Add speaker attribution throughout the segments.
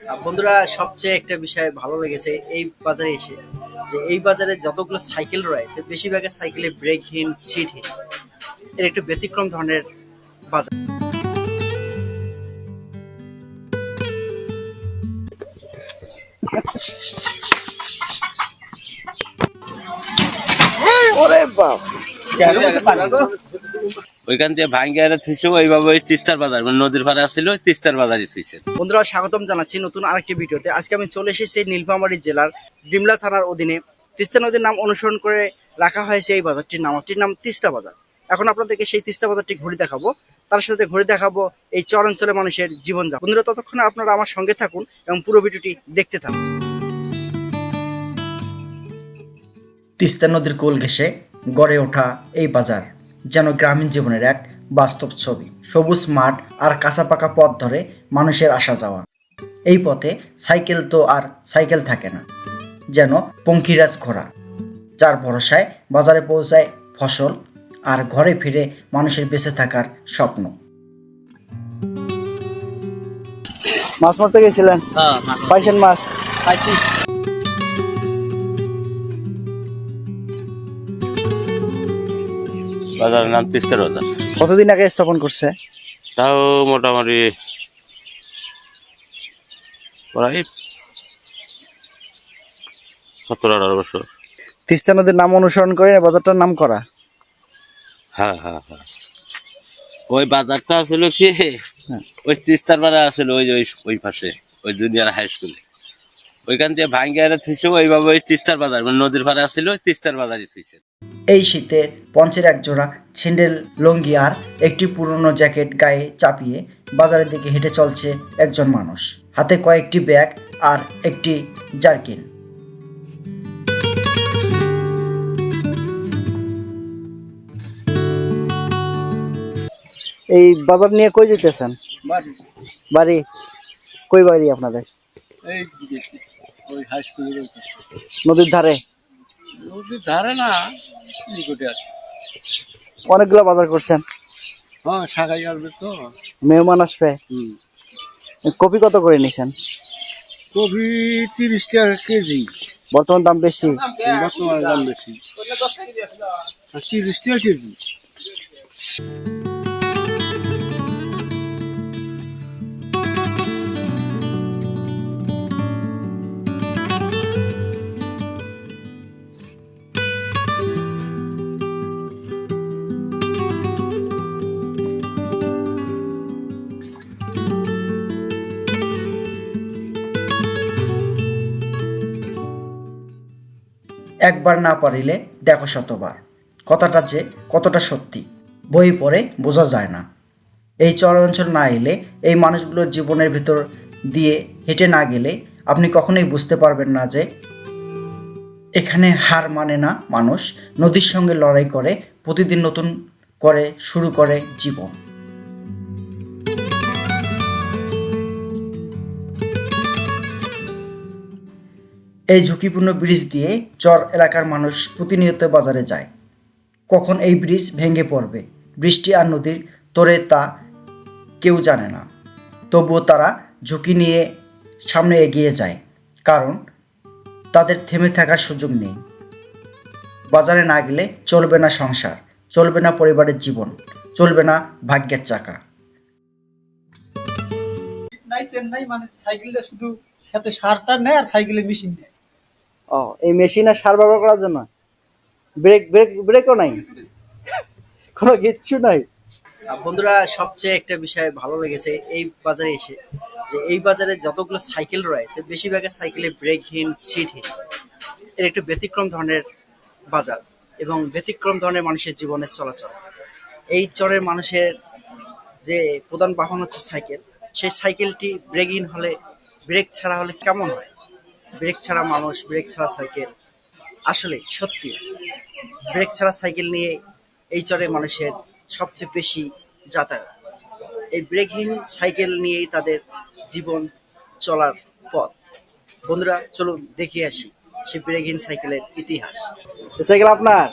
Speaker 1: বন্ধুরা, সবচেয়ে একটা বিষয় ভালো লেগেছে এই বাজারে এসে, যে এই বাজারে যতগুলো সাইকেল রয়েছে বেশিরভাগের সাইকেলে ব্রেকহীন, সিটহীন। এর একটু ব্যতিক্রম ধরনের বাজার। ওরে বাপ,
Speaker 2: ওইখান থেকে ভাঙ্গি আরে থুইছে ওইভাবে ওই তিস্তার বাজার মানে নদীর পাড়ে আসছিল ওই তিস্তার বাজারই থুইছে।
Speaker 1: বন্ধুরা, স্বাগতম জানাচ্ছি নতুন আরেকটি ভিডিওতে। আজকে আমি চলে এসেছি নীলফামারী জেলার ডিমলা থানার অধীনে তিস্তা নদীর নাম অনুসরণ করে রাখা হয়েছে এই বাজারটির নাম তিস্তা বাজার। এখন আপনাদেরকে সেই তিস্তা বাজারটি ঘুরে দেখাবো, তার সাথে ঘুরে দেখাবো এই চরাঞ্চলের মানুষের জীবনযাপন। বন্ধুরা, ততক্ষণে আপনারা আমার সঙ্গে থাকুন এবং পুরো ভিডিওটি দেখতে থাকুন। তিস্তা নদীর কোল ঘেঁষে গড়ে ওঠা এই বাজার যেন গ্রামীণ জীবনের এক বাস্তব ছবি। সবুজ মাঠ আর কাঁচা পাকা পথ ধরে মানুষের আসা যাওয়া। এই পথে সাইকেল তো আর সাইকেল থাকে না, যেন পঙ্খিরাজ ঘোড়া, যার ভরসায় বাজারে পৌঁছায় ফসল আর ঘরে ফিরে মানুষের বেঁচে থাকার স্বপ্ন। মাছ মারতে গেছিলেন? পাইছেন মাছ? পাইছি।
Speaker 2: বাজারের নাম তিস্তার বাজার।
Speaker 1: কতদিন আগে স্থাপন করছে?
Speaker 2: তাও মোটামুটি প্রায় 17-18 বছর।
Speaker 1: তিস্তা নদীর নাম অনুসরণ করে বাজারটার নাম করা।
Speaker 2: হ্যাঁ হ্যাঁ হ্যাঁ, ওই বাজারটা আসছিল কি ওই তিস্তার বাজার আসছিল ওই ওই পাশে ওই জুনিয়র হাই স্কুলে। ওইখান থেকে ভাঙ্গি আরে থুইছে ওইভাবে ওই তিস্তার বাজার মানে নদীর পাড়ে আসছিল ওই তিস্তার বাজারই থুইছে।
Speaker 1: এই শীতে পঞ্চের এক জোড়া ছিন্ডেল লুঙ্গি আর একটি পুরনো জ্যাকেট গায়ে চাপিয়ে বাজারের দিকে হেঁটে চলছে একজন মানুষ, হাতে কয়েকটি ব্যাগ আর একটি জারকিন। এই বাজার নিয়ে কই যেতেছেন? বাড়ি কই বাড়ি আপনাদের?
Speaker 3: ওই হাই স্কুলের
Speaker 1: নদীর ধারে?
Speaker 3: নদীর ধারে না, নিকটে আছে।
Speaker 1: অনেকগুলো বাজার করছেন?
Speaker 3: হ্যাঁ, শাখাই আসবে তো।
Speaker 1: মেহমান আসবে। কপি কত করে নিছেন?
Speaker 3: কপি 30 টাকা কেজি।
Speaker 1: বর্তমান দাম বেশি?
Speaker 3: বর্তমানে দাম বেশি, 30 টাকা কেজি।
Speaker 1: একবার না পারিলে দেখো শতবার, কথাটা যে কতটা সত্যি বই পড়ে বোঝা যায় না। এই চরাঞ্চল না এলে, এই মানুষগুলোর জীবনের ভিতর দিয়ে হেঁটে না গেলে আপনি কখনোই বুঝতে পারবেন না যে এখানে হার মানে না মানুষ, নদীর সঙ্গে লড়াই করে প্রতিদিন নতুন করে শুরু করে জীবন। এই ঝুঁকিপূর্ণ ব্রিজ দিয়ে চর এলাকার মানুষ প্রতিনিয়ত বাজারে যায়। কখন এই ব্রিজ ভেঙে পড়বে, বৃষ্টি আর নদীর তোড়ে, তা কেউ জানে না। তবুও তারা ঝুঁকি নিয়ে সামনে এগিয়ে যায়, কারণ তাদের থেমে থাকার সুযোগ নেই। বাজারে না গেলে চলবে না সংসার, চলবে না পরিবারের জীবন, চলবে না ভাগ্যের চাকা।
Speaker 4: মানে সাইকেলটা শুধু সাথে সারটা নেয় আর সাইকেলের মেশিন নেয়।
Speaker 1: ও, এই মেশিন আর সার ব্যবহার করার জন্য? ব্রেকও নাই, কোনো কিচ্ছু নাই। বন্ধুরা, সবচেয়ে একটা বিষয় ভালো লেগেছে এই বাজারে এসে, যে এই বাজারে যতগুলো সাইকেল রয়েছে বেশিরভাগের সাইকেলে ব্রেকহীন, সিটহীন। এর একটু ব্যতিক্রম ধরনের বাজার এবং ব্যতিক্রম ধরনের মানুষের জীবনের চলাচল। এই চরের মানুষের যে প্রধান বাহন হচ্ছে সাইকেল। সেই সাইকেলটি ব্রেকহীন হলে, ব্রেক ছাড়া হলে কেমন হয়? ব্রেক ছাড়া মানুষ, ব্রেক ছাড়া সাইকেল, আসলে সত্যি ব্রেক ছাড়া সাইকেল নিয়ে এই চরের মানুষের সবচেয়ে বেশি যাতায়াত। এই ব্রেকহীন সাইকেল নিয়েই তাদের জীবন চলার পথ। বন্ধুরা, চলুন দেখে আসি সেই ব্রেকহীন সাইকেলের ইতিহাস। সাইকেল আপনার?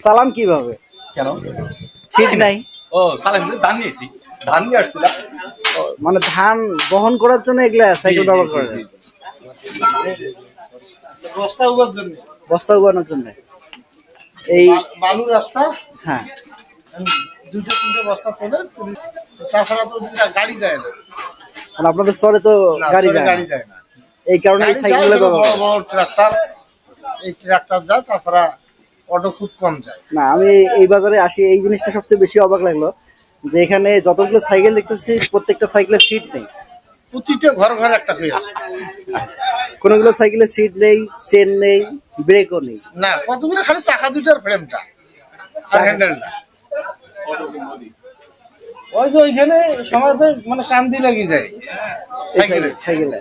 Speaker 1: চালান কিভাবে?
Speaker 4: কেন
Speaker 1: সিট নাই?
Speaker 4: ও সালাম, ধান নিয়েছি, ধান নিয়ে আসছিলাম।
Speaker 1: মানে ধান বহন করার জন্য এগুলা সাইকেল ব্যবহার করে,
Speaker 4: বস্তা উবার জন্য,
Speaker 1: বস্তা উগানোর জন্য। এই
Speaker 4: বালু রাস্তা,
Speaker 1: হ্যাঁ,
Speaker 4: দুটো তিনটে বস্তা তোলে, তাছাড়া তো ওদিকে গাড়ি যায় না,
Speaker 1: মানে আপনাদের চরে তো
Speaker 4: না,
Speaker 1: গাড়ি
Speaker 4: চরে
Speaker 1: যায়
Speaker 4: গাড়ি
Speaker 1: না।
Speaker 4: যায় না,
Speaker 1: এই কারণে এই
Speaker 4: গাড়ি
Speaker 1: সাইকেল
Speaker 4: যায়,
Speaker 1: ব্যবহার
Speaker 4: বড়
Speaker 1: করে।
Speaker 4: বড় ট্রাক্টর, এই ট্রাক্টর যায়, তাছাড়া অটো খুব কম যায়।
Speaker 1: না, আমি এই বাজারে আসি, এই জিনিসটা সবচেয়ে বেশি অবাক লাগলো যে এখানে যতগুলো সাইকেল দেখতেছি প্রত্যেকটা সাইকেলের সিট নেই।
Speaker 4: প্রতিটা ঘর ঘর একটা হয়ে আছে,
Speaker 1: কোনগুলো সাইকেলের সিট নেই, চেন নেই, ব্রেকও নেই।
Speaker 4: না কতগুলো খালি চাকা দুটার ফ্রেমটা আর হ্যান্ডেলটা। ওই যে ওইখানে সমাজে মানে কান্দি লাগি যায় সাইকেলে,
Speaker 1: সাইকেলে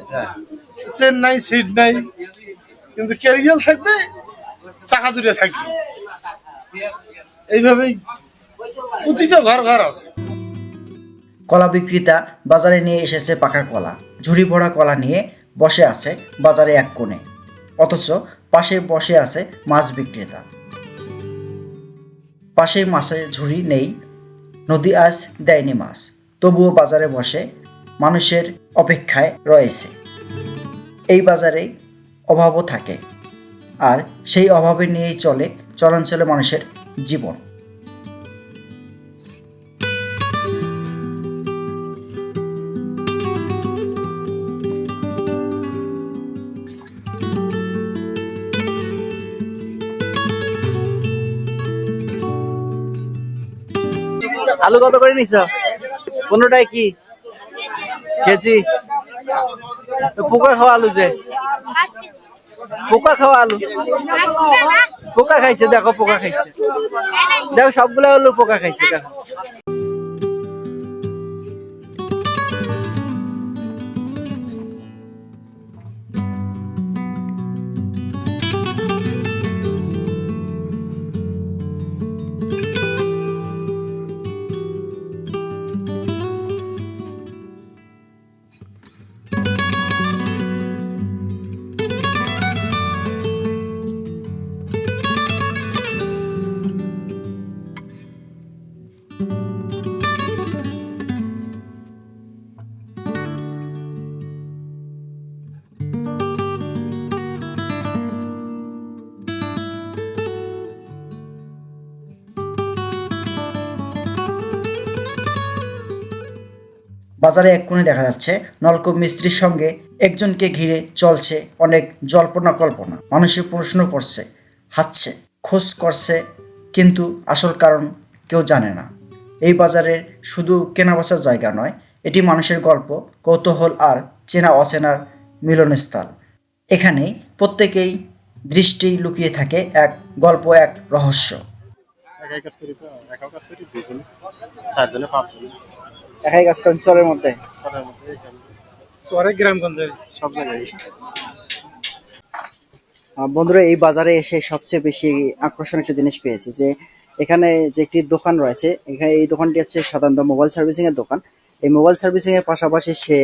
Speaker 4: চেন নাই, সিট নাই, কিন্তু ক্যারিয়াল থাকবে, চাকা দুটো থাকবে, এইভাবেই প্রতিটা ঘর ঘর আছে।
Speaker 5: কলা বিক্রেতা বাজারে নিয়ে এসেছে পাকা কলা, ঝুড়ি ভরা কলা নিয়ে বসে আছে বাজারে এক কোণে, অথচ পাশে বসে আছে মাছ বিক্রেতা। পাশে মাছের ঝুড়ি নেই, নদী আজ দেয়নি মাছ, তবুও বাজারে বসে মানুষের অপেক্ষায় রয়েছে। এই বাজারে অভাবও থাকে, আর সেই অভাবে নিয়েই চলে চলাঞ্চলে মানুষের জীবন।
Speaker 1: আলু কত করে নিছ? 15 টাকা কি কেজি? পোকা খাওয়া আলু, যে পোকা খাওয়া আলু, পোকা খাইছে, দেখো পোকা খাইছে, দেখো সবগুলো আলু পোকা খাইছে, দেখো।
Speaker 5: বাজারে এক কোণে দেখা যাচ্ছে নলকূপ মিস্ত্রির সঙ্গে একজনকে ঘিরে চলছে অনেক জল্পনা কল্পনা। মানুষে প্রশ্ন করছে, হাঁটছে, খোঁজ করছে, কিন্তু আসল কারণ কেউ জানে না। এই বাজারের শুধু কেনাবেচার জায়গা নয়, এটি মানুষের গল্প, কৌতূহল আর চেনা অচেনার মিলনস্থল। এখানেই প্রত্যেকেই দৃষ্টি লুকিয়ে থাকে এক গল্প, এক রহস্য।
Speaker 1: একাই কাজ করেন চরের মধ্যে?
Speaker 4: শহরে গ্রামগঞ্জে সব জায়গায়।
Speaker 1: বন্ধুরা, এই বাজারে এসে সবচেয়ে বেশি আকর্ষণ একটা জিনিস পেয়েছি, যে এখানে যে একটি দোকান রয়েছে, এখানে এই দোকানটি হচ্ছে সাধারণত মোবাইল সার্ভিসিং এর দোকান। এই মোবাইল সার্ভিসিং এর পাশাপাশি সে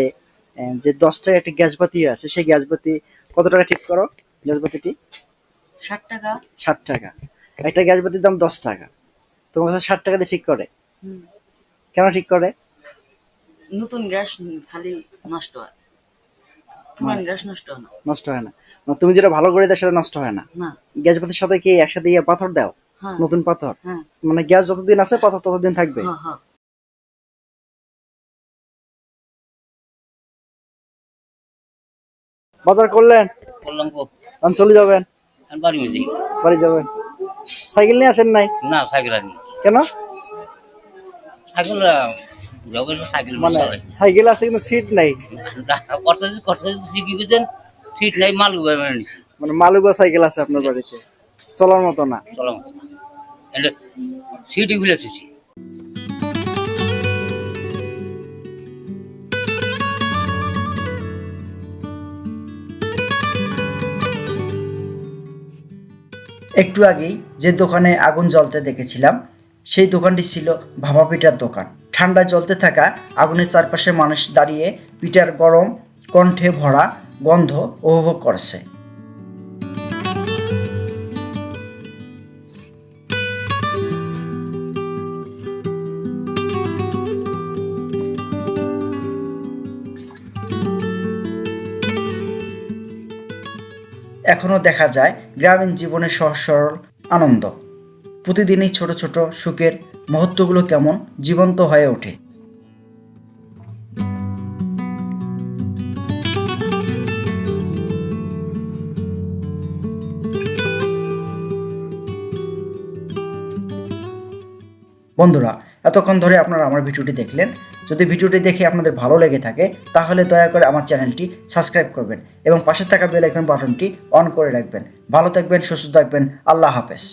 Speaker 1: যে 10 টাকা একটি গ্যাস বাতি আছে, সেই গ্যাস বাতি কত টাকা ঠিক করো? গ্যাস বাতিটি
Speaker 6: 60 টাকা।
Speaker 1: 60 টাকা। একটা গ্যাস বাতির দাম 10 টাকা, তোমার কাছে 60 টাকা দিয়ে ঠিক করে? কেন ঠিক করে?
Speaker 6: নতুন গ্যাস খালি নষ্ট হয়, পুরান গ্যাস নষ্ট হয় না।
Speaker 1: নষ্ট হয় না? তুমি যেটা ভালো করে দাও সেটা নষ্ট হয় না?
Speaker 6: না।
Speaker 1: গ্যাস বাতির সাথে কি একসাথে পাথর দাও?
Speaker 6: হ্যাঁ।
Speaker 1: নতুন পাথর?
Speaker 6: হ্যাঁ।
Speaker 1: মানে গ্যাস যতদিন আছে পাথর ততদিন থাকবে?
Speaker 6: হ্যাঁ, হ্যাঁ।
Speaker 1: বাজার করলেন?
Speaker 2: করলাম গো,
Speaker 1: এখন চলে যাবেন?
Speaker 2: আর বাড়ি যাই।
Speaker 1: বাড়ি যাবেন? সাইকেল নিয়ে আসেন নাই?
Speaker 2: না, সাইকেল আনি
Speaker 1: কেন?
Speaker 2: সাইকেল সাইকেল
Speaker 1: মানে সাইকেল আছে কিন্তু সিট নাই,
Speaker 2: কি করছেন, সিট নাই, মাল উবাই নিছি,
Speaker 1: মানে মালুবা সাইকেল আছে আপনার বাড়িতে, চলার মতো না?
Speaker 2: চলাম সিটি খুলেছি।
Speaker 5: একটু আগেই যে দোকানে আগুন জ্বলতে দেখেছিলাম, সেই দোকানটি ছিল ভাপা পিঠার দোকান। ঠান্ডায় জ্বলতে থাকা আগুনের চারপাশে মানুষ দাঁড়িয়ে পিঠার গরম কণ্ঠে ভরা গন্ধ উপভোগ করছে। এখনও দেখা যায় গ্রামীণ জীবনের সহজ সরল আনন্দ। প্রতিদিনই ছোট ছোট সুখের মুহূর্তগুলো কেমন জীবন্ত হয়ে ওঠে। বন্ধুরা, এতক্ষণ ধরে আপনারা আমার ভিডিওটি দেখলেন। যদি ভিডিওটি দেখে আপনাদের ভালো লেগে থাকে তাহলে দয়া করে আমার চ্যানেলটি সাবস্ক্রাইব করবেন এবং পাশে থাকা বেল আইকন বাটনটি অন করে রাখবেন। ভালো থাকবেন, সুস্থ থাকবেন। আল্লাহ হাফেজ।